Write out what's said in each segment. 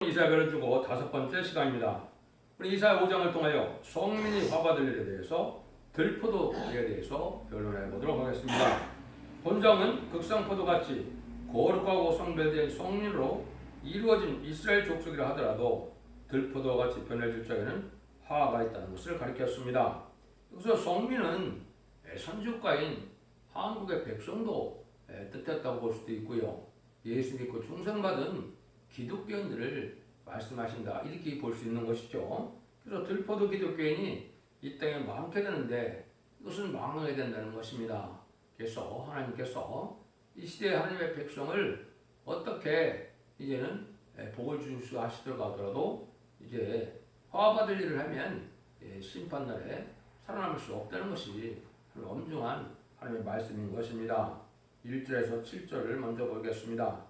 이사야를 두고 5번째 시간입니다. 우리 이사야 5장을 통하여 성민이 화받을 일에 대해서 들포도에 대해서 변론해 보도록 하겠습니다. 본장은 극상포도같이 거룩하고 성별된 성민으로 이루어진 이스라엘 족속이라 하더라도 들포도같이 변해질 적에는 화가 있다는 것을 가리켰습니다. 여기서 성민은 선지국가인 한국의 백성도 뜻했다고 볼 수도 있고요. 예수 믿고 중생받은 기독교인들을 말씀하신다 이렇게 볼 수 있는 것이죠. 그래서 들포도 기독교인이 이 땅에 많게 되는데 이것은 망하게 된다는 것입니다. 그래서 하나님께서 이 시대에 하나님의 백성을 어떻게 이제는 복을 주시고 하시도록 하더라도 이제 화받을 일을 하면 심판날에 살아남을 수 없다는 것이 엄중한 하나님의 말씀인 것입니다. 1절에서 7절을 먼저 보겠습니다.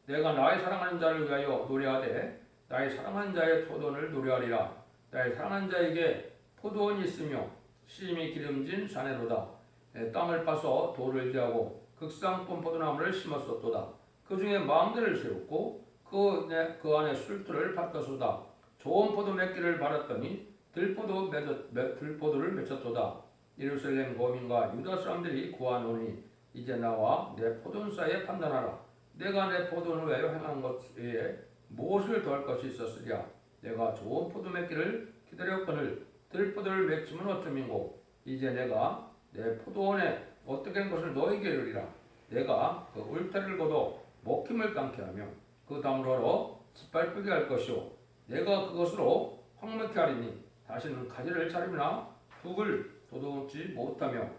내가 나의 사랑하는 자를 위하여 노래하되 나의 사랑하는 자의 포도원을 노래하리라. 나의 사랑하는 자에게 포도원이 있으며 심히 기름진 사내로다. 땅을 파서 돌을 제하고 극상품 포도나무를 심었었도다. 그 중에 망대를 세웠고 그 안에 술틀을 팠더소다. 좋은 포도 맺기를 바랐더니 들포도를 맺혔도다. 예루살렘 거민과 유다 사람들이 구하노니 이제 나와 내 포도원사에 판단하라. 내가 내 포도원을 위하여 행한 것 외에 무엇을 더할 것이 있었으랴. 내가 좋은 포도 맺기를 기다렸거늘 들포도를 맺히면 어쩌민고. 이제 내가 내 포도원에 어떻게 한 것을 너에게 이르리라. 내가 그 울타리를 걷어 먹힘을 끊게 하며 그 담으로 짓밟히게 할 것이요. 내가 그것으로 황폐케 하리니 다시는 가지를 차림이나 북을 돋우지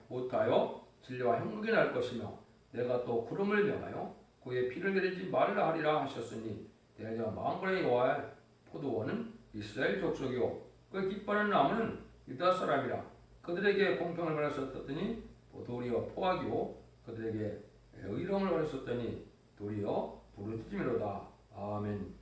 못하여 진리와 형국이 날 것이며 내가 또 구름을 명하여 그의 피를 내리지 말라 하리라 하셨으니 내가 망군의 여호와의 포도원은 이스라엘 족속이요 그 기뻐하는 나무는 유다 사람이라. 그들에게 공평을 바랐었더니 도리어 포악이요 그들에게 의로움을 바랐었더니 도리어 부르짖음이로다. 아멘.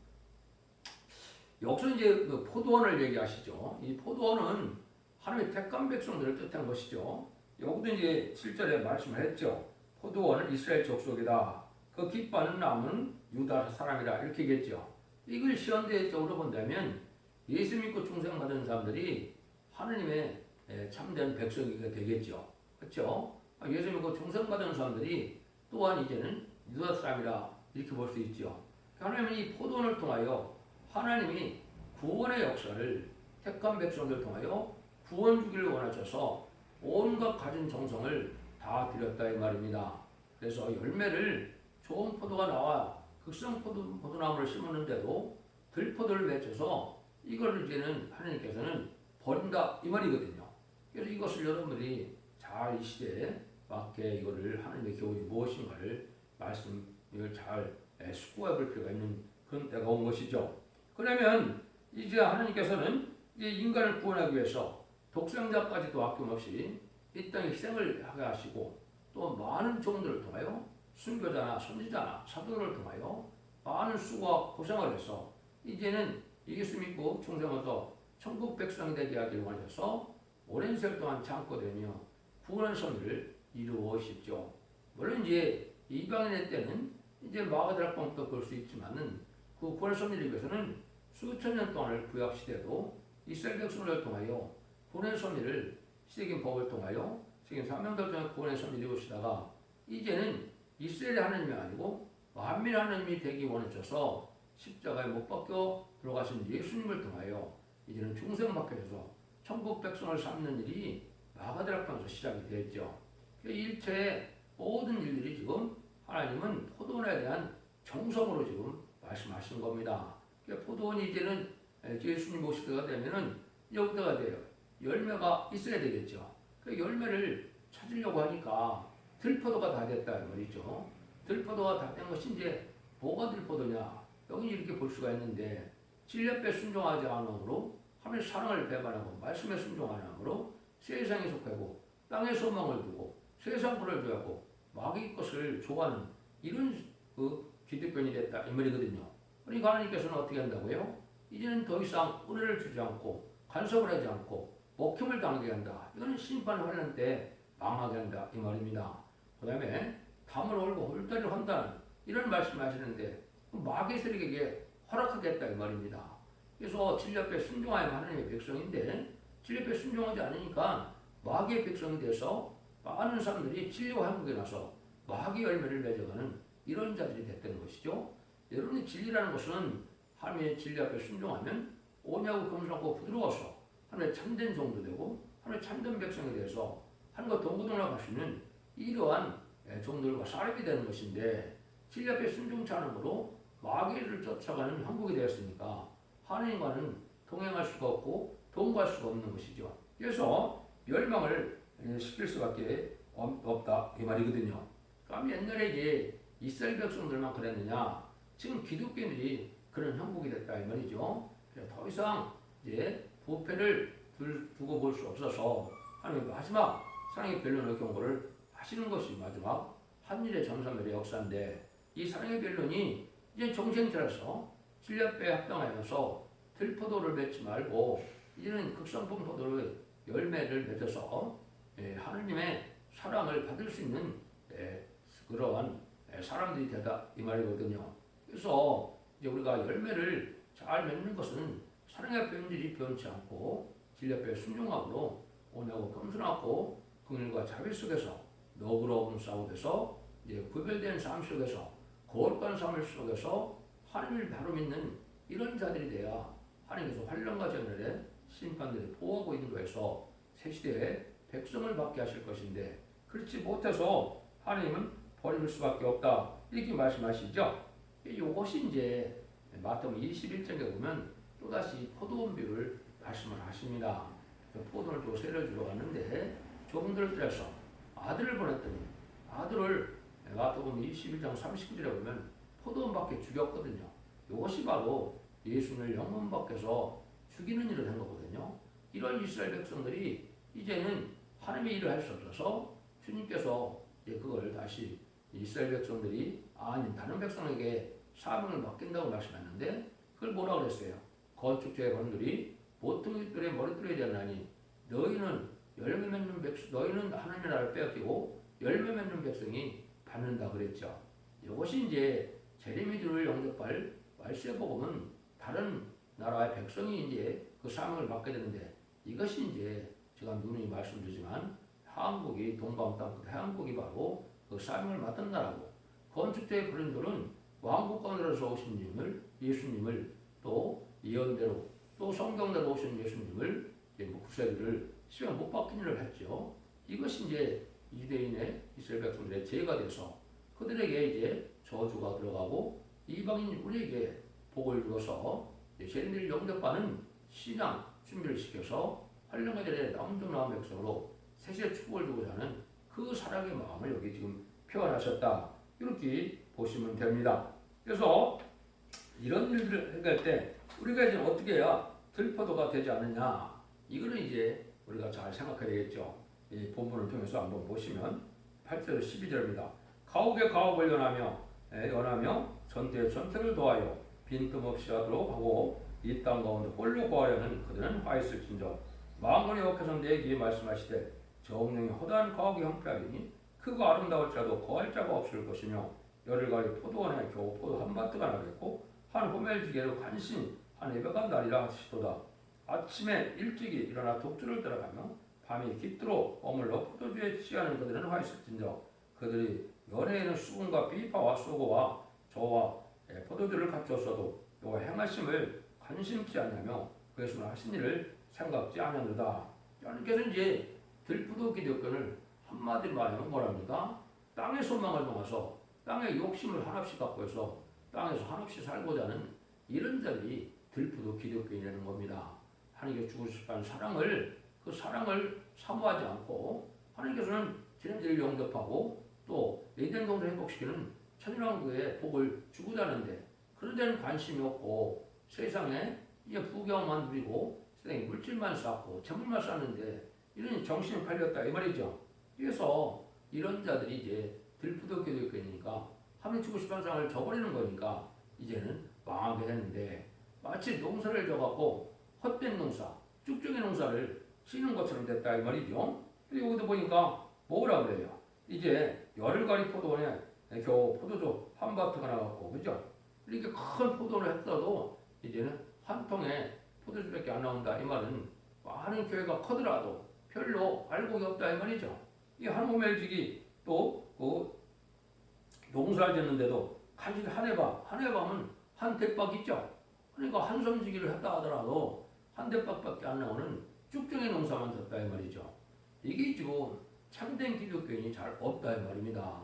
여기서 이제 그 포도원을 얘기하시죠. 이 포도원은 하나님의 택한 백성들을 뜻한 것이죠. 여기도 이제 7절에 말씀을 했죠. 포도원은 이스라엘 족속이다. 그 기뻐하는 나무는 유다 사람이라 이렇게 얘기했죠. 이걸 시현대적으로 본다면 예수 믿고 중생받은 사람들이 하나님의 참된 백성이 되겠죠. 그렇죠? 예수 믿고 중생받은 사람들이 또한 이제는 유다 사람이라 이렇게 볼 수 있죠. 하나님은 이 포도원을 통하여 하나님이 구원의 역사를 택한 백성들을 통하여 구원 주기를 원하셔서 온갖 가진 정성을 다 드렸다 이 말입니다. 그래서 열매를 좋은 포도가 나와 극성 포도나무를 심었는데도 들포도를 맺혀서 이걸 이제는 하나님께서는 버린다 이 말이거든요. 그래서 이것을 여러분들이 잘 이 시대에 맞게 이거를 하나님의 교훈이 무엇인가를 말씀을 잘 숙고해 볼 필요가 있는 그런 때가 온 것이죠. 그러면 이제 하나님께서는 이 인간을 구원하기 위해서 독생자까지도 아낌없이 이 땅에 희생을 하게 하시고 또 많은 종들을 통하여 순교자나 선지자나 사도를 통하여 많은 수고와 고생을 해서 이제는 예수 믿고 중생에서 천국 백성이 되게 하기를 원하셔서 오랜 세월 동안 참고되며 구원의 섭리를 이루어오십죠. 물론 이제 이방인의 때는 이제 마가다락방도 볼 수 있지만은 그 구원의 섭리를 위해서는 수천 년 동안을 구약 시대도 이스라엘 백성을 통하여 구원의 섭리를 시대긴 법을 통하여 시대긴 사명들 통해 구원의 섭리를 이루시다가 이제는 이스라엘의 하나님이 아니고 만민의 하나님이 되기 원하셔서 십자가에 못 박혀 들어가신 예수님을 통하여 이제는 중생받게 해서 천국 백성을 삼는 일이 마가다락방에서 시작이 되었죠. 일체의 모든 일들이 지금 하나님은 포도원에 대한 정성으로 지금 말씀하신 겁니다. 포도원이 이제는 예수님 오실 때가 되면은 여기다가 돼요. 열매가 있어야 되겠죠. 그 열매를 찾으려고 하니까 들포도가 다 됐다 이 말이죠. 들포도가 다 된 것이 이제 뭐가 들포도냐? 여기 이렇게 볼 수가 있는데 진리앞에 순종하지 않으므로 하나님의 사랑을 배반하고 말씀에 순종하지 않으므로 세상에 속하고 땅에 소망을 두고 세상 불을 좋아하고 마귀 것을 좋아하는 이런 그 기득권이 됐다 이 말이거든요. 그러니까 하나님께서는 어떻게 한다고요? 이제는 더 이상 은혜를 주지 않고 간섭을 하지 않고 목힘을 당하게 한다. 이거는 심판 환란 때 망하게 한다 이 말입니다. 그 다음에 담을 올고 울타리를 한다는 이런 말씀을 하시는데 마귀 세력에게 허락하겠다 이 말입니다. 그래서 진리 앞에 순종하여 하나님의 백성인데 진리 앞에 순종하지 않으니까 마귀의 백성이 돼서 많은 사람들이 진리와 한국에 나서 마귀 열매를 맺어가는 이런 자들이 됐다는 것이죠. 여러분이 진리라는 것은 하나님의 진리 앞에 순종하면 오냐고 겸손하고 부드러워서 하나님의 참된 종도 되고 하나님의 참된 백성에 대해서 하나님과 동고동락할 수 있는 이러한 종들과 사람이 되는 것인데 진리 앞에 순종치 않음으로 마귀를 쫓아가는 형국이 되었으니까 하나님과는 동행할 수가 없고 동거할 수가 없는 것이죠. 그래서 멸망을 시킬 수밖에 없다 이 말이거든요. 그럼 옛날에 이제 이스라엘 백성들만 그랬느냐? 지금 기독교인들이 그런 형국이 됐다 이 말이죠. 더 이상 이제 부패를 두고 볼 수 없어서 하나님 마지막 사랑의 변론의 경고를 하시는 것이 마지막 한일의 전사멸의 역사인데 이 사랑의 변론이 이제 정신차려서 진리 앞에 합당하여서 들포도를 맺지 말고 이제는 극성품 포도의 열매를 맺어서 하느님의 사랑을 받을 수 있는 그러한 사람들이 되다 이 말이거든요. 그래서 이제 우리가 열매를 잘 맺는 것은 사랑의 본질이 변치 않고 진리 앞에 순종함으로 온유하고 겸손하고 긍휼과 자비 속에서 너그러운 싸움에서 이제 구별된 삶 속에서 거룩한 삶 속에서 하나님을 바로 믿는 이런 자들이 돼야 하나님께서 환란과 재난의 심판들을 보호하고 있는 거에서 새 시대에 백성을 받게 하실 것인데 그렇지 못해서 하나님은 버릴 수밖에 없다 이렇게 말씀하시죠. 이것이 이제 마태복음 21장에 보면 또다시 포도원비를 말씀을 하십니다. 포도를 주고 세를 주러 갔는데 종들을 들여서 아들을 보냈더니 아들을 마태복음 21장 39절에 보면 포도원밖에 죽였거든요. 이것이 바로 예수를 영문 밖에서 죽이는 일을 한 거거든요. 이런 이스라엘 백성들이 이제는 하나님의 일을 할 수 없어서 주님께서 이제 그걸 다시 이스라엘 백성들이 아닌 다른 백성에게 사명을 맡긴다고 말씀했는데 그걸 뭐라고 그랬어요? 건축자의 건들이 모퉁이돌에 머리털이 되나니 너희는 열매 맺는 백성, 너희는 하나님의 나라를 빼앗기고 열매 맺는 백성이 받는다 그랬죠. 이것이 이제 제레미들을 영접할 말세복음은 다른 나라의 백성이 이제 그 사명을 맡게 되는데 이것이 이제 제가 누누이 말씀드리지만 한국이 동방 땅 끝 한국이 바로 그 사명을 맡은 나라고 건축자의 그린돌은 왕국권으로서 오신 예수님을 또 예언대로 또 성경대로 오신 예수님을 구세주를 시간 못 박힌 일을 했죠. 이것이 이제 유대인의 이스라엘 백성들의 죄가 돼서 그들에게 이제 저주가 들어가고 이방인 우리에게 복을 주어서 죄인들을 영접하는 신앙 준비를 시켜서 환란과 재난에 남존나온 백성으로 세세 축복을 주고자 하는 그 사랑의 마음을 여기 지금 표현하셨다. 이렇게 보시면 됩니다. 그래서 이런 일들을 해결할 때 우리가 이제 어떻게 해야 들포도가 되지 않느냐 이거는 이제 우리가 잘 생각해야 되겠죠. 이 본문을 통해서 한번 보시면 8절 12절입니다. 가옥에 가옥을 연하며 전투에 전투를 도하여 빈틈없이 하도록 하고 이 땅 가운데 홀로 거하려는 그들은 화 있을진저 만군의 여호와께서 내게 말씀하시되 정령이 허다한 가옥이 형편이니 크고 아름다울지라도 거할 자가 없을 것이며 열흘가리 포도원에 겨우 포도 한 바트가 나겠고 한 호멜지게로 간신히 한 예배가 나리라 하시도다. 아침에 일찍이 일어나 독주를 들어가며 밤이 깃들어 머물러 포도주에 취하는 그들은 화 있을진저 그들이 연회에는 수군과 비파와 소고와 저와 포도주를 갖추었어도 여호와 행하심을 관심치 않냐며 그것을 하신 일을 생각지 않았느다. 그래서 이제 들포도 기독교를 한마디로 말하면 뭐랍니까? 땅의 소망을 통해서 땅의 욕심을 한없이 갖고 해서 땅에서 한없이 살고자 하는 이런 자들이 들포도 기독교인이라는 겁니다. 하나님께 주고 싶은 사랑을 그 사랑을 사모하지 않고 하나님께서는 지네들을 영접하고 또 에덴 동산을 행복시키는 천일왕국의 복을 주고자 하는데 그런 데는 관심이 없고 세상에 이제 부경만 누리고 세상에 물질만 쌓고 재물만 쌓는데 이런 정신이 팔렸다 이 말이죠. 그래서 이런 자들이 이제 들포도 기독교니까 하나님 주고 싶은 사랑을 저버리는 거니까 이제는 망하게 되는데 마치 농사를 져갖고 헛된 농사, 쭉쭉이 농사를 치는 것처럼 됐다 이 말이죠. 그리고 여기도 보니까 뭐라 그래요? 이제 열흘가리 포도원에 겨우 포도주 한 바트가 나갔고 그죠? 이렇게 큰 포도를 했어도 이제는 한 통에 포도주밖에 안 나온다. 이 말은 많은 교회가 커더라도 별로 알곡이 없다 이 말이죠. 이 한우멜직이 또그 농사를 짓는데도 간신히 한 해밤은 한 대박 있죠. 그러니까 한섬지기를 했다 하더라도 한 대박밖에 안 나오는 쭉정이 농사만 졌다 이 말이죠. 이게 지금 참된 기독교인이 잘 없다 이 말입니다.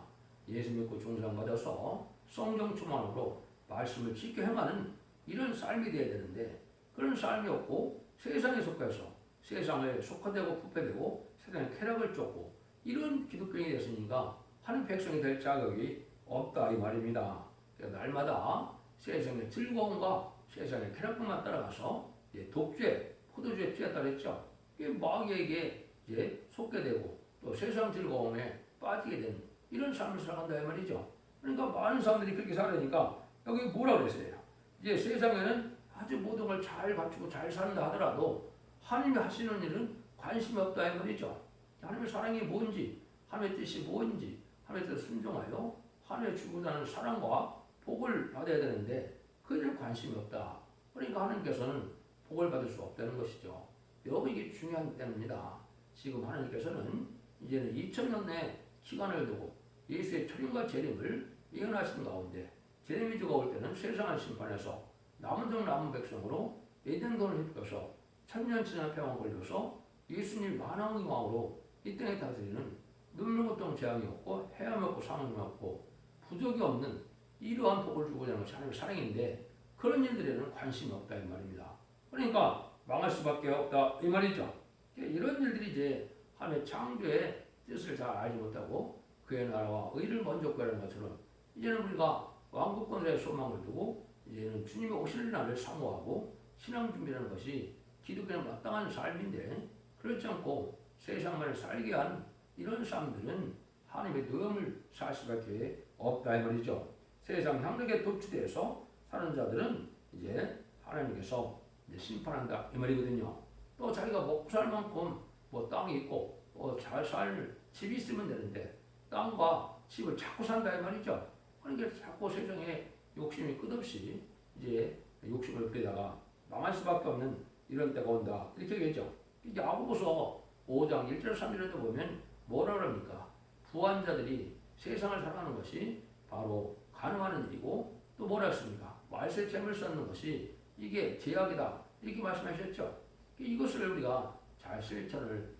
예수 믿고 중상받아서 성경 충만으로 말씀을 지켜 행하는 이런 삶이 되어야 되는데 그런 삶이 없고 세상에 속해서 세상에 속화되고 부패되고 세상의 쾌락을 쫓고 이런 기독교인이 됐으니까 하는 백성이 될 자격이 없다 이 말입니다. 날마다 세상의 즐거움과 세상의 쾌락뿐만 따라가서 독주에 포도주에 취했다 그랬죠. 마귀에게 이제 속게 되고 또 세상 즐거움에 빠지게 되는 이런 삶을 살아간다 이 말이죠. 그러니까 많은 사람들이 그렇게 살으니까 여기 뭐라 그랬어요? 이제 세상에는 아주 모든 걸 잘 갖추고 잘 산다 하더라도 하나님이 하시는 일은 관심이 없다 이 말이죠. 하나님의 사랑이 뭔지, 하나님의 뜻이 뭔지, 하나님의 뜻을 순종하여 하나님의 주고자는 사랑과 복을 받아야 되는데 그에 관심이 없다. 그러니까 하나님께서는 복을 받을 수 없다는 것이죠. 여기 이게 중요한 때입니다. 지금 하나님께서는 이제는 2000년 내 기간을 두고 예수의 초림과 재림을 예언하신 가운데 재림이주가 올 때는 세상을 심판해서 남은 종 남은 백성으로 에덴동을 휩겨서 천년치나 평안 걸려서 예수님 만왕의 왕으로 이 땅에 다스리는 눈물 고통 재앙이 없고 해함이 없고 상함이 없고 부족이 없는 이러한 복을 주고자 하는 것이 하나님의 사랑인데 그런 일들에는 관심이 없다 이 말입니다. 그러니까 망할 수밖에 없다 이 말이죠. 이런 일들이 이제 하나님의 창조의 뜻을 잘 알지 못하고 그의 나라와 의를 먼저 구하는 것처럼 이제는 우리가 왕국권의 소망을 두고 이제는 주님이 오실 날을 사모하고 신앙 준비하는 것이 기독교에 마땅한 삶인데 그렇지 않고 세상만을 살게 한 이런 사람들은 하나님의 노염을 살 수밖에 없다 이 말이죠. 세상 향락에 도취돼서 사는 자들은 이제 하나님께서 이제 심판한다 이 말이거든요. 또 자기가 먹고 살 만큼 뭐 땅이 있고 잘 살 집이 있으면 되는데 땅과 집을 자꾸 산다 이 말이죠. 그러니까 자꾸 세상에 욕심이 끝없이 이제 욕심을 부리다가 망할 수밖에 없는 이런 때가 온다 이렇게 얘기했죠. 야고보서 5장 1절 3절에도 보면 뭐라 그럽니까? 부한 자들이 세상을 살아가는 것이 바로 가능한 일이고 또 뭐라 했습니까? 말세 재물 쌓는 것이 이게 제약이다 이렇게 말씀하셨죠. 이것을 우리가 잘 실천을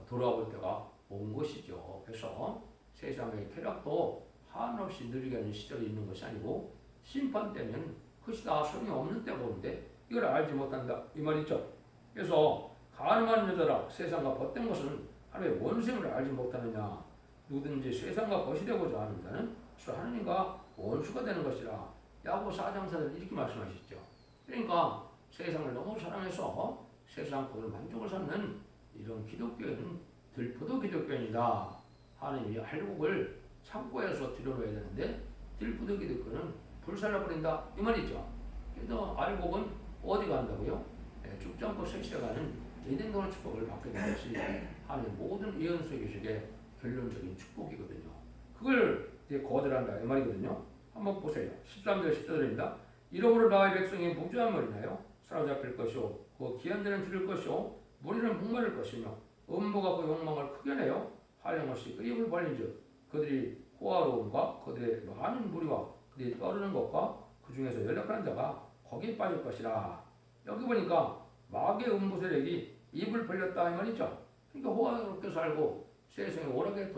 돌아볼 때가 온 것이죠. 그래서 세상의 쾌락도 한없이 누리게 하는 시절이 있는 것이 아니고 심판 때는 그것이 다 소용이 없는 때가 오는데 이걸 알지 못한다 이 말이죠. 그래서 가늠한 여자라 세상과 벗된 것은 하나님의 원수임을 알지 못하느냐. 누구든지 세상과 벗이 되고자 하는 자는 하나님과 원수가 되는 것이라. 야고보 4장 4절 이렇게 말씀하셨죠. 그러니까 세상을 너무 사랑해서 세상 것을 만족을 삼는 이런 기독교인은 들포도 기독교인이다. 하나님이 알곡을 창고에서 들여놓아야 되는데 들포도 기독교는 불살라버린다 이 말이죠. 그래서 알곡은 어디 간다고요? 죽지 않고 색시어가는 에덴동의 축복을 받게 된 것이 하나님 모든 예언서의 교식의 결론적인 축복이거든요. 그걸 이제 거절한다 이 말이거든요. 한번 보세요. 13절 14절입니다. 이러므로 나의 백성이 무주함을 인하여 사로잡힐 것이요 그 귀한 자는 줄일 것이요 무리는 목마를 것이며 음부가 그 욕망을 크게 내어 한량없이 그 입을 벌린즉 그들이 호화로움과 그들의 많은 무리와 그들이 떠르는 것과 그 중에서 연락하는 자가 거기에 빠질 것이라. 여기 보니까 마귀의 음부 세력이 입을 벌렸다 이 말이죠. 그러니까 호화롭게 살고 세상에 오락에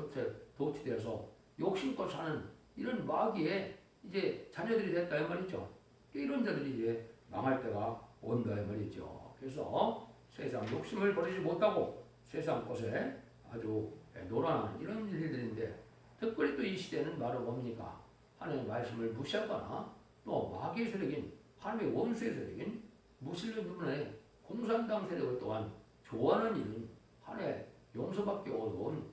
도취돼서 욕심껏 사는 이런 마귀의 이제 자녀들이 됐다 이 말이죠. 이런 자들이 이제 망할 때가 온다 이 말이죠. 그래서 세상 욕심을 버리지 못하고 세상 것에 아주 노란하는 이런 일들인데 특별히 또 이 시대는 바로 뭡니까? 하나님의 말씀을 무시하거나 또 마귀의 세력인 하나님의 원수의 세력인 무신론 부분의 공산당 세력을 또한 좋아하는 일은 하나의 용서받기 어려운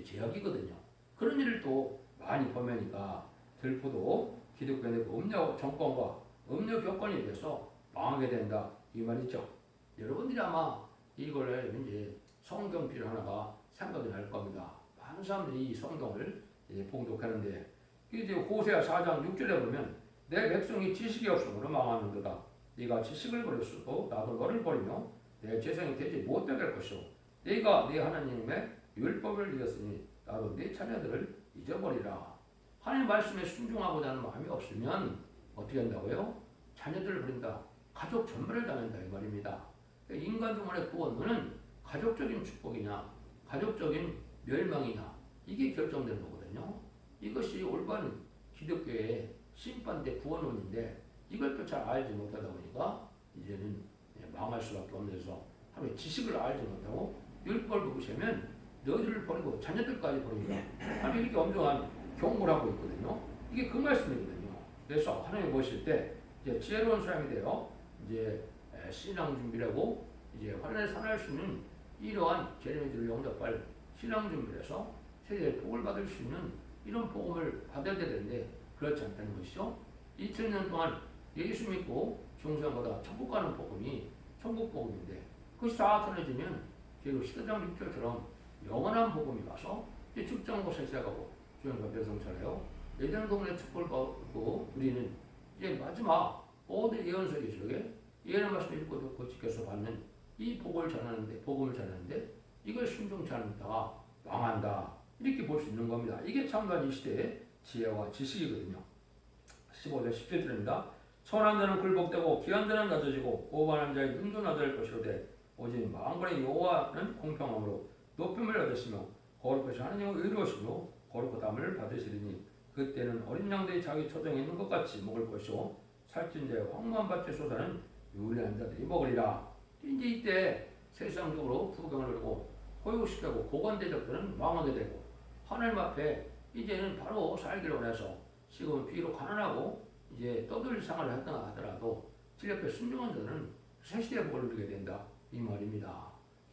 제약이거든요. 그런 일을 또 많이 보면니까 들포도 기독교의 음료 정권과 음료 교권이 돼서 망하게 된다 이 말이죠. 여러분들이 아마 이걸 이제 성경 필 하나가 생각이 날 겁니다. 많은 사람들이 이 성경을 이제 봉독하는데 이제 호세아 4장 6절에 보면 내 백성이 지식이 없으므로 망하는도다. 네가 지식을 버렸어도 나도 너를 버리며 내 재성이 되지 못되게 할 것이오. 네가 네 하나님의 율법을 잊었으니 나도 네 자녀들을 잊어버리라. 하나님 말씀에 순종하고자 하는 마음이 없으면 어떻게 한다고요? 자녀들을 버린다. 가족 전멸을 당한다 이 말입니다. 인간 동안의 구원은 가족적인 축복이냐 가족적인 멸망이냐 이게 결정되는 거거든요. 이것이 올바른 기독교의 심판대 구원론인데 이걸 또 잘 알지 못하다 보니까 이제는 망할 수밖에 없는 데서 하루에 지식을 알지 못하고 율법을 무시하면 너희들을 버리고 자녀들까지 버린다. 하나님 이렇게 엄정한 경고를 하고 있거든요. 이게 그 말씀이거든요. 그래서 하나님 보실 때 이제 지혜로운 사람이 되어 이제 신앙 준비라고 이제 환난에 살아날 수 있는 이러한 제레미야를 용접할 신앙 준비를 해서 세계의 복을 받을 수 있는 이런 복음을 받아야 되는데 그렇지 않다는 것이죠. 2000년 동안 예수 믿고 중생보다 천국 가는 복음이 천국 복음인데 그것이 다 전해지면 결국 시대장 6절처럼 영원한 복음이 와서 이제 죽장고사 시작하고 주님과 배성차례요. 예전 동네 축복을 받고 우리는 이제 마지막 모든 예언서 기록에 예언의 말씀 읽고 듣고 지켜서 받는 이 복을 전하는데 복음을 전하는데 이걸 순종치 않다가 망한다 이렇게 볼 수 있는 겁니다. 이게 참된 이 시대의 지혜와 지식이거든요. 15절 17절입니다. 선한 자는 굴복되고 귀한 자는 낮아지고 오만한 자의 눈도 낮아질 것이로되 오직 만군의 여호와는 공평함으로 높임을 얻으시며 거룩하신 하나님의 의로우심으로 거룩함을 받으시리니 그때는 어린 양들이 자기 초정에 있는 것 같이 먹을 것이요 살찐 자의 황무한 밭에 솟아는 유리한 자들이 먹으리라. 이제 이때 세상적으로 부경을 누리고 호육시키고 고관대적들은 망하게 되고 하나님 앞에 이제는 바로 살기를 원해서 지금 비록 가난하고 이제 떠들 생활을 했다 하더라도 질 옆에 순종한 자들은 새 시대의 복을 누리게 된다 이 말입니다.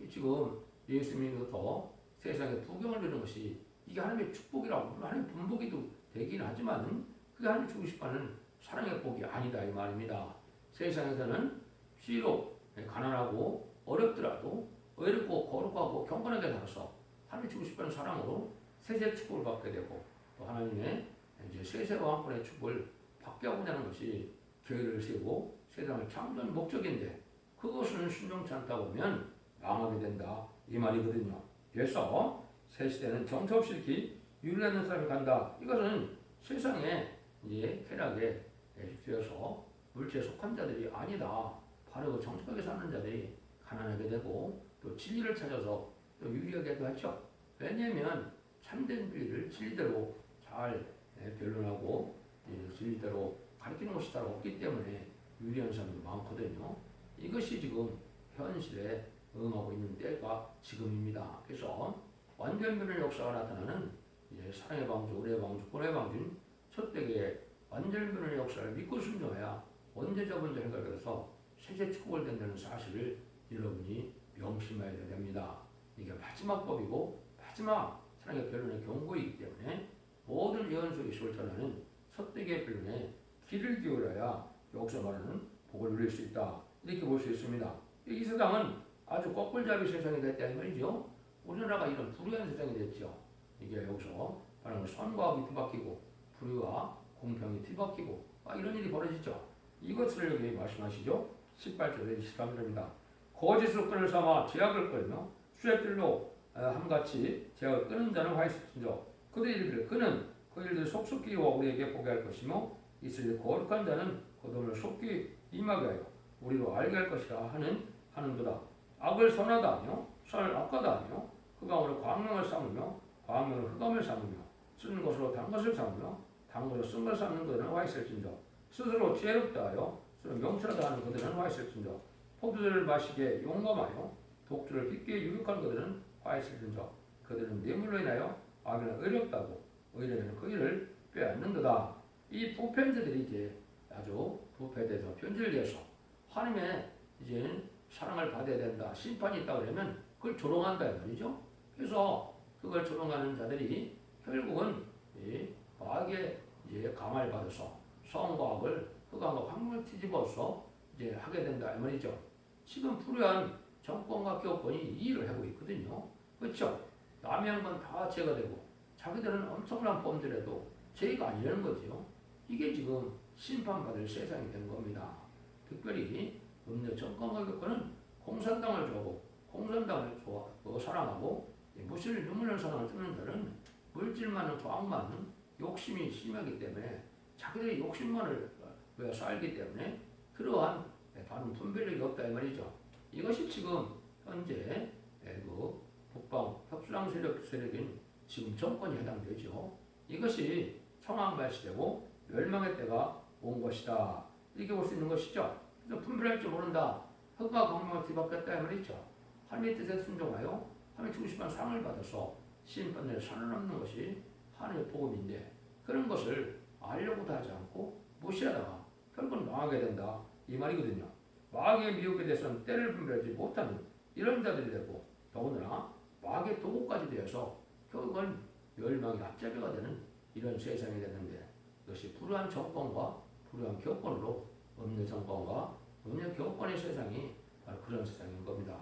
지금 예수 믿어서 세상에 부경을 누리는 것이 이게 하나님의 축복이라고 하나님의 분복이도 되긴 하지만 그게 하나님 주고 싶어하는 사랑의 복이 아니다 이 말입니다. 세상에서는 비록 가난하고 어렵더라도 어렵고 거룩하고 경건하게 살아서 하나님 주고 싶어하는 사랑으로 세세 축복을 받게 되고 또 하나님의 이제 세세와 왕권의 축복을 받게 하고자 하는 것이 교회를 세우고 세상을 창조하는 목적인데 그것은 순종치 않다 보면 망하게 된다 이 말이거든요. 그래서 새 시대는 정처 없이 이렇게 유리하는 사람이 간다. 이것은 세상에 이제 쾌락에 휩쓰여서 물질에 속한 자들이 아니다. 바르고 정직하게 사는 자들이 가난하게 되고 또 진리를 찾아서 또 유리하게도 하죠. 왜냐하면 참된 진리를 진리대로 잘 변론하고 진리대로 가르치는 것이 잘 없기 때문에 유리한 사람도 많거든요. 이것이 지금 현실에 응하고 있는 때가 지금입니다. 그래서 완전변의 역사가 나타나는 이제 사랑의 방주, 의의 방주, 권의 방주인 첫 대계의 완전변의 역사를 믿고 순종해야 언제적 문제 해결돼서 세계 축복을 된다는 사실을 여러분이 명심해야 됩니다. 이게 마지막 법이고 마지막 사랑의 변론의 경고이기 때문에 모든 예언 속에 시를 전하는 첫 대계의 변론에 귀를 기울여야 여기서 말하는 복을 누릴 수 있다. 이렇게 볼 수 있습니다. 이 세상은 아주 꺾을잡이 세상이 됐다는 말이죠. 우리나라가 이런 불의한 세상이 됐죠. 이게 여기서 말하는 선과 악이 뒤바뀌고 불의와 공평이 뒤바뀌고 이런 일이 벌어지죠. 이것을 여기 말씀하시죠. 18절에 23절입니다. 거짓으로 끈을 삼아 제약을 끌며 수레들로 함같이 제약을 끄는 자는 화 있을진저 그들의 일을 끄는 그 일들 속속히와 우리에게 보게 할 것이며 이스라엘 거룩한 자는 그들을 속히 임하게 하여 우리로 알게 할 것이라 하는도다. 악을 선하다 하며 선을 악하다 하며 흑암으로 광명을 삼으며 광명으로 흑암을 삼으며 쓴 것으로 단 것을 삼으며 단 것으로 쓴 것을 삼는 그들은 화 있을진저 스스로 지혜롭다 하여 스스로 명철하다 하는 그들은 화 있을진저 포도주를 마시기에 용감하여 독주를 빚기에 유력한 그들은 화 있을진저 그들은 뇌물로 인하여 악인은 의롭다고 의인은 그 일을 빼앗는도다. 이 부패자들이 이제 아주 부패돼서 변질돼서 하나님의 이제 사랑을 받아야 된다. 심판이 있다 그러면 그걸 조롱한다 말이죠. 그래서 그걸 조롱하는 자들이 결국은 과학에 이제 감화를 받아서 성과학을 흑암과 황금을 뒤집어서 이제 하게 된다 이 말이죠. 지금 불의한 정권과 교권이 이 일을 하고 있거든요. 그렇죠? 남의 한 건 다 죄가 되고 자기들은 엄청난 범죄라도 죄가 아니라는 거죠. 이게 지금 심판받을 세상이 된 겁니다. 특별히 음료 정권과 교권은 공산당을 좋아하고 공산당을 사랑하고 무신을 유물을 사랑을 쓰는 자는 물질만은 과학만은 욕심이 심하기 때문에 자기들이 욕심만을 쌓기 때문에 그러한 다른 분별력이 없다 이 말이죠. 이것이 지금 현재 그 북방 협상 세력인 지금 정권이 해당되죠. 이것이 청왕발 시대고 멸망의 때가 온 것이다. 이렇게 볼 수 있는 것이죠. 그래서 분별할 줄 모른다. 흑과 광명을 뒤바뀌었다 이 말이죠. 하나님의 뜻에 순종하여 하나님의 주시만 상을 받아서 심판을 살아남는 것이 하나님의 복음인데 그런 것을 알려고도 하지 않고 무시하다가 결국은 망하게 된다 이 말이거든요. 마귀의 미혹에 대해서는 때를 분별하지 못하는 이런 자들이 되고 더군다나 마귀의 도구까지 되어서 결국은 멸망의 앞잡이가 되는 이런 세상이 되는데 이것이 불우한 정권과 불우한 교권으로 음료 정권과 음료 교권의 세상이 바로 그런 세상인 겁니다.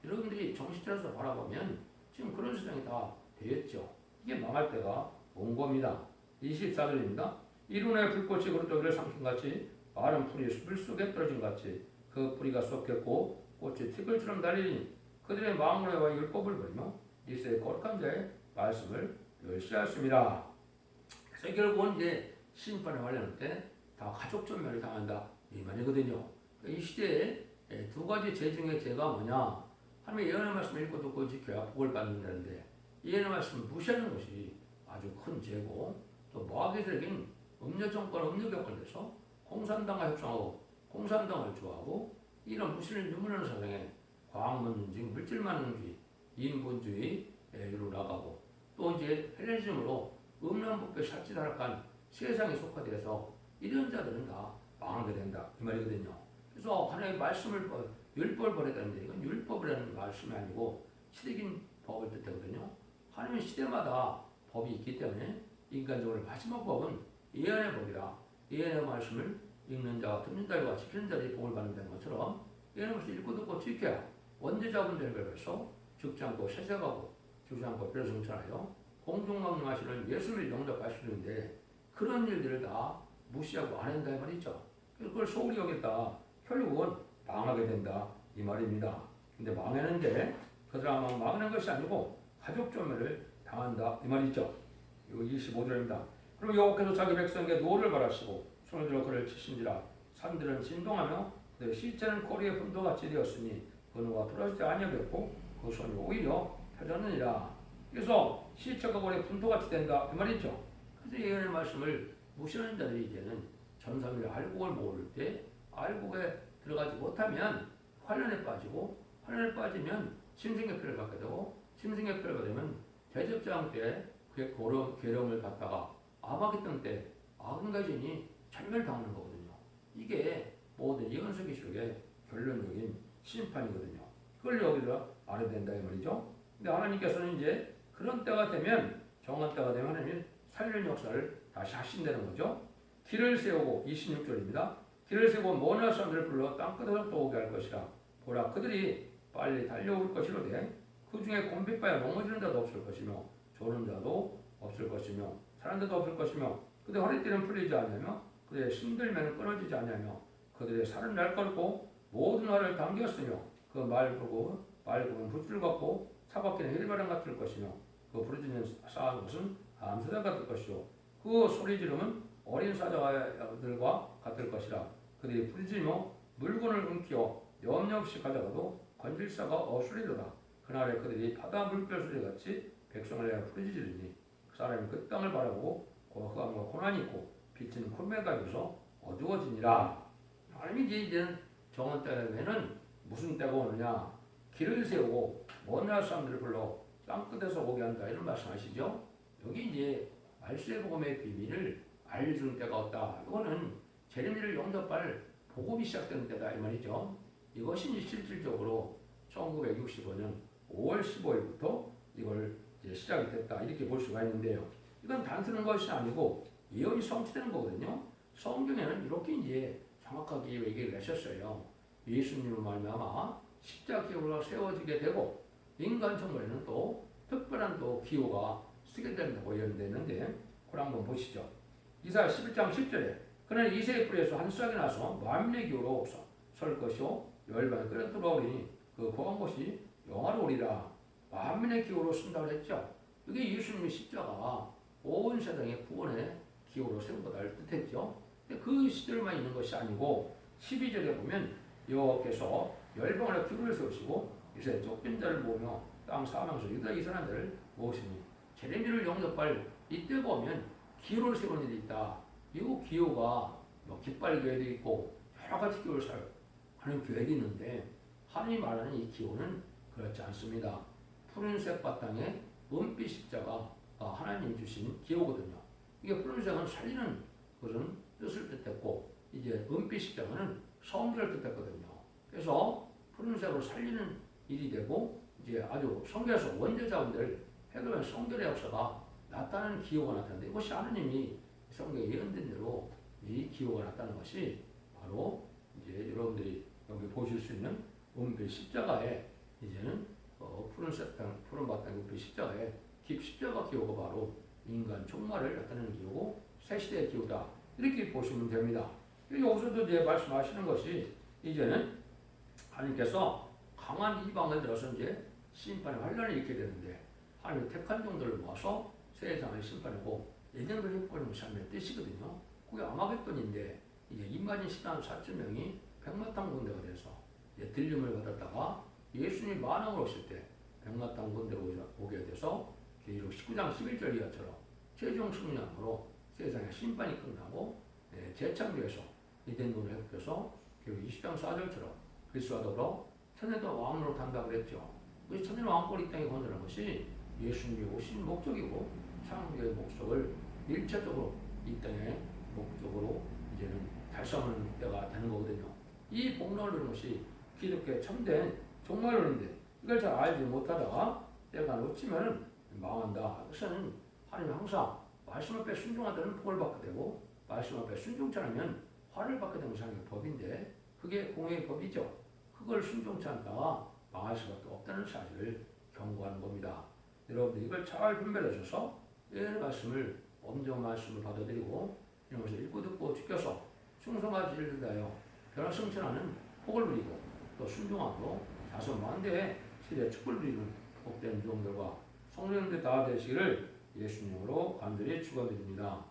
여러분들이 정신 차려서 바라보면 지금 그런 세상이 다 되었죠. 이게 망할 때가 온 겁니다. 24절입니다. 이룬의 불꽃이 그릇저기를 삼킨같이 마른 풀이 물속에 떨어진 같이 그 뿌리가 쏟겼고 꽃이 티끌처럼 달리니 그들의 망론에와 율법을 버리며 이스라엘 거룩한 자의 말씀을 멸시하였습니다. 그래서 결국은 이제 심판에 관련할 때 다 가족 전멸을 당한다 이 말이거든요. 이 시대에 두 가지 죄 중에 죄가 뭐냐? 하나님의 예언의 말씀을 읽고 듣고 지켜야 복을 받는다는데 이 예언의 말씀을 무시하는 것이 아주 큰 죄고 또 마귀들에겐 음료 정권, 음료 격언에서 공산당과 협상하고 공산당을 좋아하고 이런 무신을 유물하는 세상에 과학문주의, 물질만능주의, 인본주의로 나가고 또 이제 헬레니즘으로 음란법에 살찌다락한 세상에 속화되어서 이런 자들은 다 망하게 된다 이 말이거든요. 그래서 하나님의 말씀을 율법을 버렸다는데 이건 율법이라는 말씀이 아니고 시대적인 법을 뜻하거든요. 하나님의 시대마다 법이 있기 때문에 인간적으로 마지막 법은 예언의 법이라 예언의 말씀을 읽는 자와 듣는 자와 지키는 자들이 복을 받는다는 것처럼 예언의 말씀을 읽고 듣고 지켜야 원죄자분들을 배워서 죽지 않고 세세가고 죽지 않고 별성천하여 공중망림하시는 예수를 영접하시는데 그런 일들을 다 무시하고 안 한다 이 말이죠. 그걸 소홀히 여겼다. 결국은 망하게 된다 이 말입니다. 근데 망했는데 그 사람은 망하는 것이 아니고 가족 조멸을 당한다 이 말이죠. 이거 25절입니다. 그럼 여호와께서 자기 백성에게 노를 바라시고 손을 들어 그를 치신지라 산들은 진동하며 그 시체는 고리의 분도같이 되었으니 그 누가 부러지지 아니하겠고 그 손이 오히려 펴졌느니라. 그래서 시체가 고리의 분도같이 된다 이 말이죠. 그래서 예언의 말씀을 무시하는 자들이 이제는 전사를 알곡을 모를 때 알곡에 들어가지 못하면 환란에 빠지고 환란에 빠지면 심생계표를 갖게 되고 심생계표를 받게 되면 대접장 때 그의 괴로움을 갖다가 아마겟돈 때 아근가진이 전멸당하는 거거든요. 이게 모든 예언서 기술의 결론적인 심판이거든요. 그걸 여기서 알아야 된다 이 말이죠. 근데 하나님께서는 이제 그런 때가 되면 정한 때가 되면 하나님이 살리는 역사를 다시 하신다는 거죠. 길을 세우고 26절입니다. 길을 세우고 모나 사람들을 불러 땅끝에서 오게 할 것이라. 보라 그들이 빨리 달려올 것이로되 그 중에 곤빗바야 넘어지는 자도 없을 것이며 조는 자도 없을 것이며 사는 자도 없을 것이며 그들의 허리띠는 풀리지 아니하며 그들의 신들매는 끊어지지 아니하며 그들의 살은 날카롭고 모든 활을 당겼으며 그 말굽은 붓줄 같고 차갑기는 해리바람 같을 것이며 그 부르짖는 쌓은 것은 암수단 같을 것이요 그 소리 지르면 어린 사자들과 같을 것이라. 그들이 부르짖으며 물건을 움키어 염려없이 가져가도 건질 사가 없으리로다. 그날에 그들이 바다 물결 소리같이 백성을 내어 부르짖으리니 그 사람이 그 땅을 바라보고 흑암과 고난이 있고 빛은 콜메가에서 어두워지니라. 하나님이 이제는 정한 때에는 무슨 때가 오느냐? 길을 세우고 먼 나라 사람들을 불러 땅끝에서 오게 한다 이런 말씀하시죠. 여기 이제 말씀의 복음의 비밀을 알려주는 때가 왔다. 이거는 제레미야를 영접할 복음이 시작되는 때다 이 말이죠. 이것이 실질적으로 1965년 5월 15일부터 이걸 이제 시작이 됐다 이렇게 볼 수가 있는데요. 이건 단순한 것이 아니고 예언이 성취되는 거거든요. 성경에는 이렇게 이제 정확하게 얘기를 하셨어요. 예수님을 말미암아 십자가 기구가 세워지게 되고 인간 정말에는 또 특별한 또 기호가 쓰게 된다고 예언되는데 그걸 한번 보시죠. 이사야 11장 10절에 그는 이새의 뿌리에서 한 싹이 나서 만민의 기후로 설 것이요 열방에 끓여 들어오리니 그 거한 것이 영화로우리라. 만민의 기후로 쓴다고 했죠. 이게 예수님의 십자가 온 세상의 구원의 기후로 세운 것을 뜻했죠. 근데 그 시절만 있는 것이 아니고 12절에 보면 여호와께서 열방을 기후를 세우시고 이스라엘 쫓긴 자를 모으며 땅 사방에서 유다 이스라엘을 모으시니 제레미를 영접할 이때가 오면 기후를 세우는 일이 있다. 이 기후가 뭐 깃발 교회도 있고 여러 가지 기후를 하는 교회도 있는데 하나님이 말하는 이 기후는 그렇지 않습니다. 푸른색 바탕에 은빛 십자가 하나님이 주신 기후거든요. 이게 푸른색은 살리는 그런 뜻을 뜻했고 이제 은빛 십자가는 성결을 뜻했거든요. 그래서 푸른색으로 살리는 일이 되고 이제 아주 성결에서 원죄 자원들 해결한 성결의 역사가 나타나는 기호가 나타나는데 이것이 하나님이 성경에 예언된 대로 이 기호가 나타나는 것이 바로 이제 여러분들이 여기 보실 수 있는 은빛 십자가에 이제는 푸른 바탕 은빛 십자가에 십자가 기호가 바로 인간 종말을 나타내는 기호고 새 시대의 기호다. 이렇게 보시면 됩니다. 여기서도 이제 말씀하시는 것이 이제는 하나님께서 강한 이방을 들어서 이제 심판의 환란을 일으키게 되는데 하나님의 택한 종들을 모아서 세상을 심판하고 예정을 해버리는 것이 하나님의 뜻이거든요. 그게 아마겟돈인데 이제 임마진 14만 4천 명이 백마탄 군대가 돼서 들림을 받았다가 예수님 만왕으로 오실 때 백마탄 군대가 오게 돼서 계시록 19장 11절 이하처럼 최종 승리함으로 세상의 심판이 끝나고 재창조해서 이된 돈을 회복해서 계시록 20장 4절처럼 그리스도와 더불어 천년도 왕으로 탄다 그랬죠. 그 천년 왕권이 이 땅에 건설한 것이 예수님이 오신 목적이고 창조의 목적을 일차적으로 이 땅의 목적으로 이제는 달성하는 때가 되는 거거든요. 이 복락을 누리는 것이 기독교의 참된 종말론인데 이걸 잘 알지 못하다가 때가 놓치면 망한다. 그것은 하나님 항상 말씀 앞에 순종하다는 복을 받게 되고 말씀 앞에 순종치 않으면 화를 받게 되는 상의 법인데 그게 공의의 법이죠. 그걸 순종치 않다가 망할 수밖에 없다는 사실을 경고하는 겁니다. 여러분들 이걸 잘 분별하셔서 이 말씀을 엄정 말씀을 받아들이고 이런 것을 읽고 듣고 지켜서 충성하지 일다하여 변화 성천하는 복을 누리고 또 순종함으로 자손 만대의 시대의 축복을 누리는 복된 종들과 성령들 다 되시기를 예수님으로 간절히 축원드립니다.